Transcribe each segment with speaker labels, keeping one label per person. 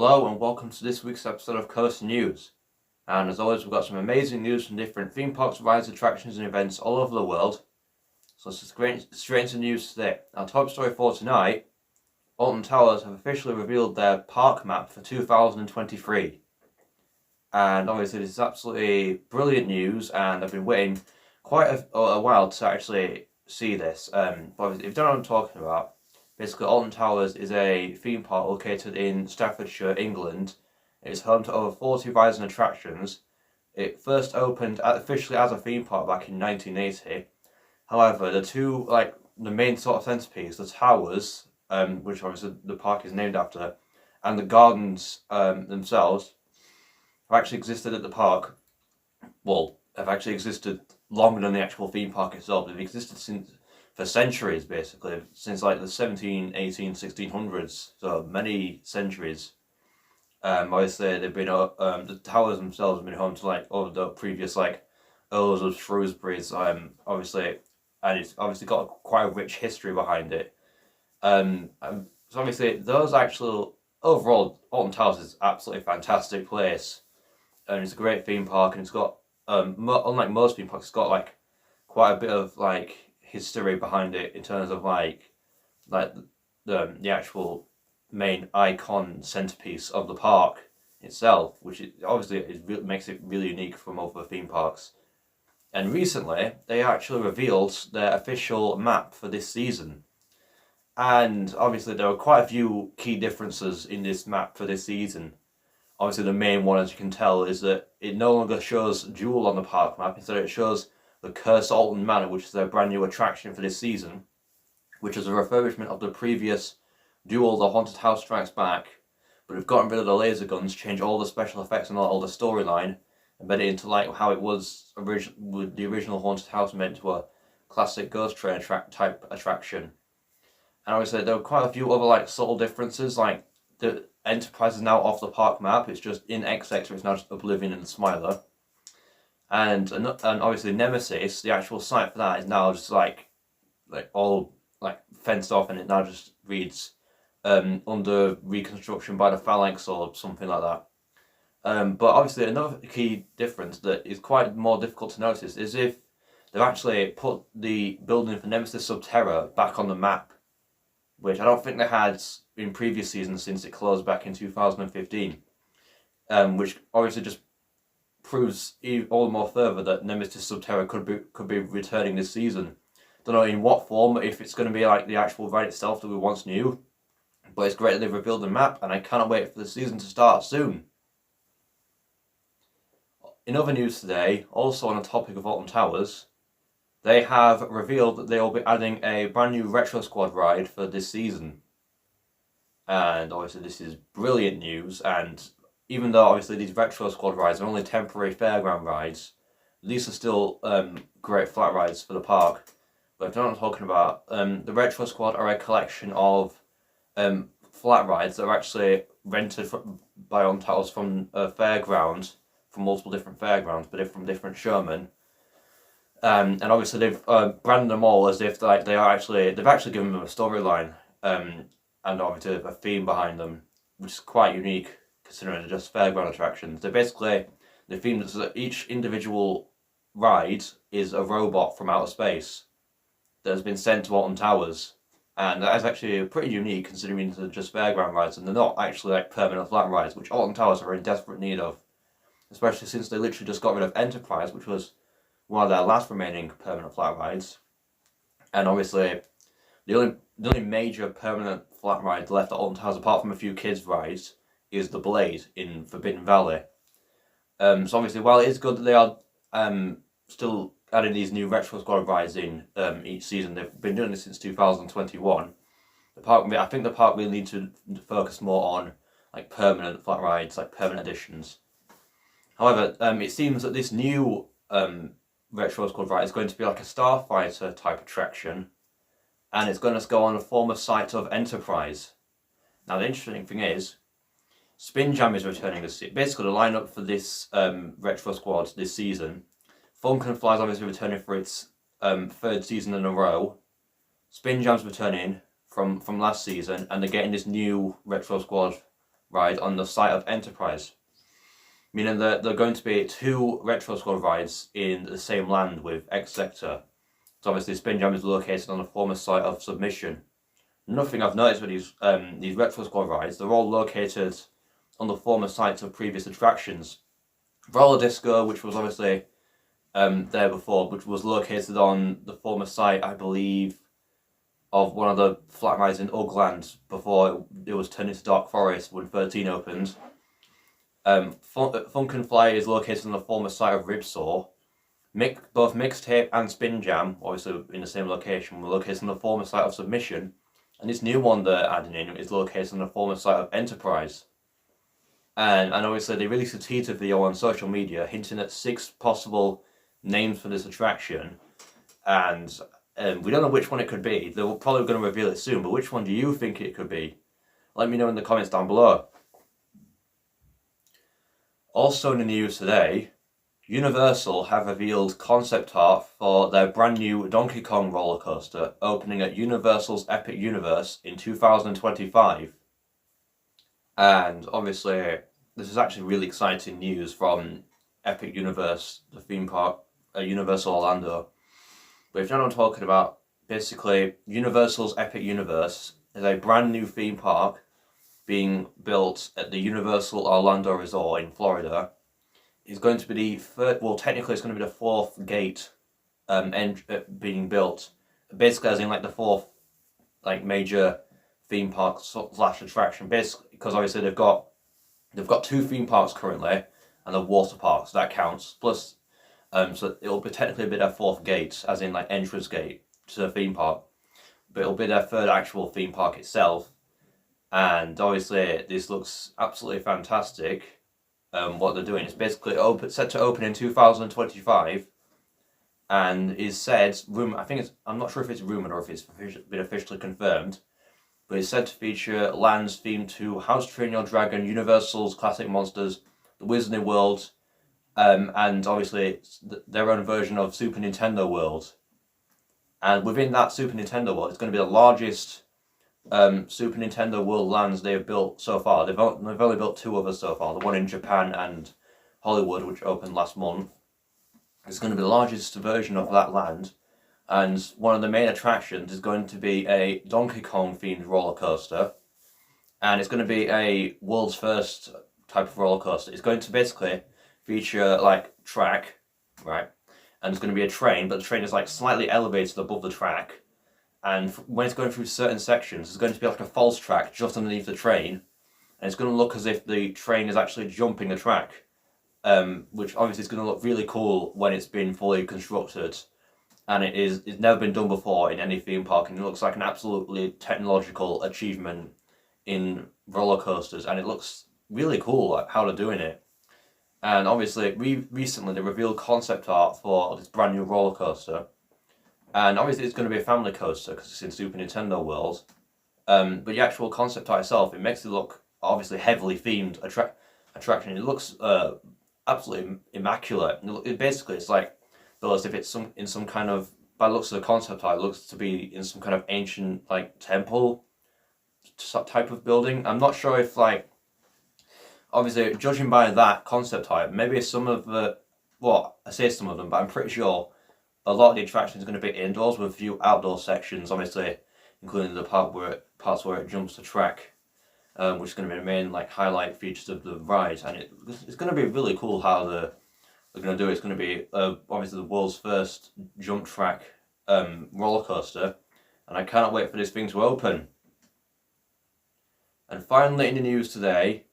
Speaker 1: Hello and welcome to this week's episode of Coast News. And as always, we've got some amazing news from different theme parks, rides, attractions and events all over the world. So let's just straight into news today. Our top story for tonight, Alton Towers have officially revealed their park map for 2023. And obviously this is absolutely brilliant news, and I've been waiting quite a while to actually see this. But if you don't know what I'm talking about, basically Alton Towers is a theme park located in Staffordshire, England. It's home to over 40 rides and attractions. It first opened officially as a theme park back in 1980. However, the main sort of centerpiece, the towers, which obviously the park is named after, and the gardens themselves, have actually existed at the park. Well, have actually existed longer than the actual theme park itself. They've existed for centuries, basically, since like the 17, 18, 1600s, so many centuries. Obviously, they've been the towers themselves have been home to like all the previous like Earls of Shrewsbury's. Obviously, and it's obviously got quite a rich history behind it. So obviously, those actual overall, Alton Towers is absolutely fantastic place, and it's a great theme park, and it's got unlike most theme parks, it's got like quite a bit of like history behind it in terms of like the actual main icon centerpiece of the park itself, which makes it really unique from other theme parks. And recently, they actually revealed their official map for this season. And obviously, there are quite a few key differences in this map for this season. Obviously, the main one, as you can tell, is that it no longer shows Jewel on the park map. Instead, it shows the Curse Alton Manor, which is their brand new attraction for this season, which is a refurbishment of the previous Jewel, the Haunted House Strikes Back, but we've gotten rid of the laser guns, changed all the special effects and all the storyline, and made it into like how it was with the original Haunted House, made into a classic ghost train type attraction. And obviously there were quite a few other like subtle differences, like the Enterprise is now off the park map. It's just in XX, it's now just Oblivion and Smiler. And obviously Nemesis, the actual site for that, is now just like all like fenced off, and it now just reads under reconstruction by the Phalanx or something like that. But obviously another key difference that is quite more difficult to notice is if they've actually put the building for Nemesis Subterra back on the map, which I don't think they had in previous seasons since it closed back in 2015, which obviously just proves all the more further that Nemesis Subterra could be returning this season. Don't know in what form, if it's going to be like the actual ride itself that we once knew, but it's great that they've revealed the map, and I cannot wait for the season to start soon. In other news today, also on the topic of Alton Towers, they have revealed that they will be adding a brand new Retrosquad ride for this season. And obviously this is brilliant news, and even though obviously these Retrosquad rides are only temporary fairground rides, these are still great flat rides for the park. But if you know what I'm talking about, the Retrosquad are a collection of flat rides that are actually rented by Alton Towers from a fairground, from multiple different fairgrounds, but from different showmen. And obviously they've branded them all as if they've actually given them a storyline, and obviously a theme behind them, which is quite unique considering they're just fairground attractions. They're basically the theme that each individual ride is a robot from outer space that has been sent to Alton Towers, and that is actually pretty unique considering they're just fairground rides and they're not actually like permanent flat rides, which Alton Towers are in desperate need of, especially since they literally just got rid of Enterprise, which was one of their last remaining permanent flat rides. And obviously the only major permanent flat ride left at Alton Towers, apart from a few kids rides, is the Blade in Forbidden Valley. So obviously while it is good that they are still adding these new Retrosquad rides in each season, they've been doing this since 2021. I think the park really needs to focus more on like permanent flat rides, like permanent additions. However, it seems that this new Retrosquad ride is going to be like a Starfighter type attraction, and it's going to go on a former site of Enterprise. Now the interesting thing is, Spin Jam is returning this season. Basically the lineup for this Retrosquad this season, Funk and Fly is obviously returning for its third season in a row. Spin Jam's returning from last season, and they're getting this new Retrosquad ride on the site of Enterprise, meaning that there are going to be 2 Retrosquad rides in the same land with X Sector. So obviously Spin Jam is located on the former site of Submission. Another thing I've noticed with these Retrosquad rides, they're all located on the former sites of previous attractions. Roller Disco, which was obviously there before, which was located on the former site, I believe, of one of the flat rides in Ugland before it was turned into Dark Forest when 13 opened. Funk and Fly is located on the former site of Ribsaw. Both Mixtape and Spin Jam, obviously in the same location, were located on the former site of Submission. And this new one they're adding in is located on the former site of Enterprise. And obviously they released a teaser video on social media hinting at 6 possible names for this attraction. And we don't know which one it could be. They're probably going to reveal it soon, but which one do you think it could be? Let me know in the comments down below. Also in the news today, Universal have revealed concept art for their brand new Donkey Kong roller coaster opening at Universal's Epic Universe in 2025. And obviously, this is actually really exciting news from Epic Universe, the theme park at Universal Orlando. But if you know what I'm talking about, basically, Universal's Epic Universe is a brand new theme park being built at the Universal Orlando Resort in Florida. It's going to be the third, well, technically it's going to be the 4th gate being built. Basically, as in like the 4th major theme park / attraction. Basically, because obviously they've got 2 theme parks currently and a water park, so that counts. Plus, so it'll be technically be their 4th gate, as in like entrance gate to the theme park. But it'll be their 3rd actual theme park itself. And obviously, this looks absolutely fantastic. What they're doing is basically set to open in 2025, and is said I'm not sure if it's rumored or if it's been officially confirmed, but it's said to feature lands themed to How to Train Your Dragon, Universal's classic monsters, the Wizarding World, and obviously their own version of Super Nintendo World. And within that Super Nintendo World, it's going to be the largest Super Nintendo World lands they have built so far. They've only built 2 others so far, the one in Japan and Hollywood, which opened last month. It's going to be the largest version of that land, and one of the main attractions is going to be a Donkey Kong themed roller coaster, and it's going to be a world's first type of roller coaster. It's going to basically feature like track, right, and it's going to be a train, but the train is like slightly elevated above the track. And when it's going through certain sections, there's going to be like a false track just underneath the train. And it's going to look as if the train is actually jumping the track. Which obviously is going to look really cool when it's been fully constructed. And it's never been done before in any theme park. And it looks like an absolutely technological achievement in roller coasters. And it looks really cool, like how they're doing it. And obviously, recently they revealed concept art for this brand new roller coaster. And obviously it's going to be a family coaster because it's in Super Nintendo World. But the actual concept art itself, it makes it look obviously heavily themed attraction. It looks absolutely immaculate. It's like, though, as if it's in some kind of, by the looks of the concept art, it looks to be in some kind of ancient like temple type of building. I'm not sure if obviously judging by that concept art, maybe some of the, well, I say some of them, but I'm pretty sure a lot of the attractions are going to be indoors with a few outdoor sections, obviously, including the parts where it jumps the track, which is going to be the main highlight features of the ride. And it's going to be really cool how they're going to do it. It's going to be obviously the world's first jump track roller coaster, and I cannot wait for this thing to open. And finally, in the news today,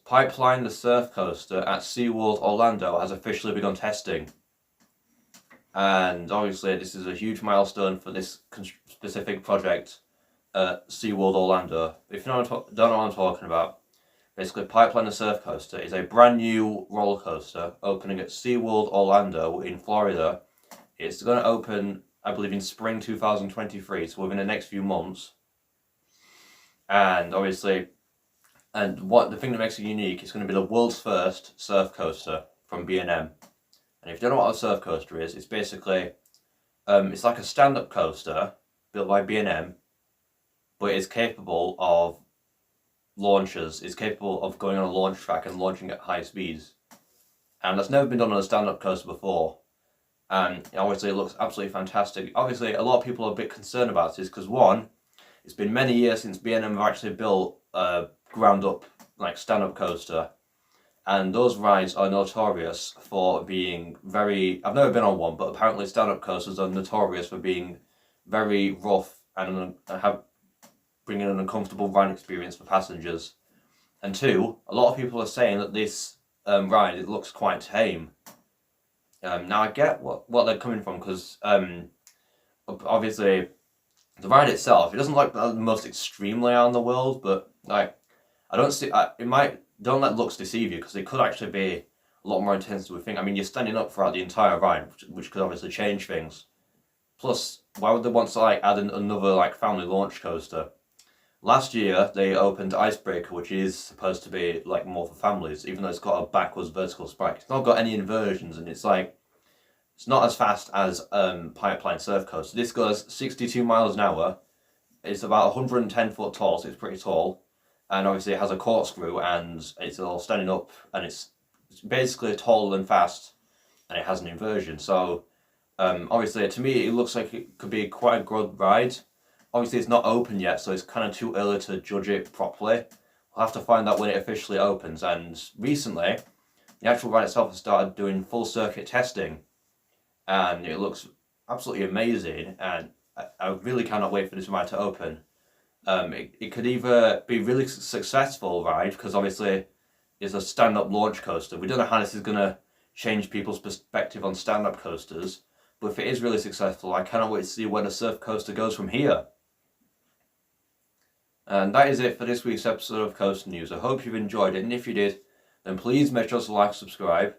Speaker 1: Pipeline the Surf Coaster at SeaWorld Orlando has officially begun testing. And obviously this is a huge milestone for this specific project at SeaWorld Orlando. If you don't know what I'm talking about, basically Pipeline the Surf Coaster is a brand new roller coaster opening at SeaWorld Orlando in Florida. It's going to open, I believe, in spring 2023, so within the next few months. And obviously, the thing that makes it unique is going to be the world's first surf coaster from B&M. And if you don't know what a surf coaster is, it's basically, it's like a stand-up coaster built by B&M, but it's capable of launchers is capable of going on a launch track and launching at high speeds. And that's never been done on a stand-up coaster before. And obviously it looks absolutely fantastic. Obviously a lot of people are a bit concerned about this because one, it's been many years since B&M have actually built a ground-up like stand-up coaster. And those rides are notorious for being very... I've never been on one, but apparently stand-up coasters are notorious for being very rough and bringing an uncomfortable ride experience for passengers. And two, a lot of people are saying that this ride, it looks quite tame. Now I get what they're coming from, because obviously the ride itself, it doesn't look the most extreme layout in the world, but like I don't see it might. Don't let looks deceive you, because it could actually be a lot more intense than we think. I mean, you're standing up throughout the entire ride, which could obviously change things. Plus, why would they want to like add another like family launch coaster? Last year they opened Icebreaker, which is supposed to be like more for families, even though it's got a backwards vertical spike. It's not got any inversions, and it's like it's not as fast as Pipeline Surf Coaster. This goes 62 miles an hour. It's about 110 foot tall, so it's pretty tall. And obviously it has a corkscrew, and it's all standing up, and it's basically tall and fast, and it has an inversion. So obviously to me it looks like it could be quite a good ride. Obviously it's not open yet, so it's kind of too early to judge it properly. We'll have to find out when it officially opens. And recently the actual ride itself has started doing full circuit testing, and it looks absolutely amazing, and I really cannot wait for this ride to open. It could either be really successful ride, because obviously it's a stand-up launch coaster. We don't know how this is going to change people's perspective on stand-up coasters, but if it is really successful, I cannot wait to see where the surf coaster goes from here. And that is it for this week's episode of Coaster News. I hope you've enjoyed it, and if you did, then please make sure to like, subscribe,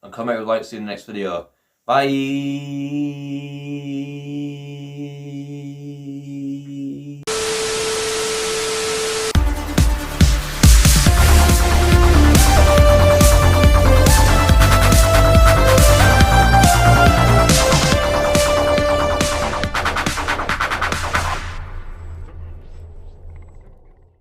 Speaker 1: and comment if you'd like to see the next video. Bye!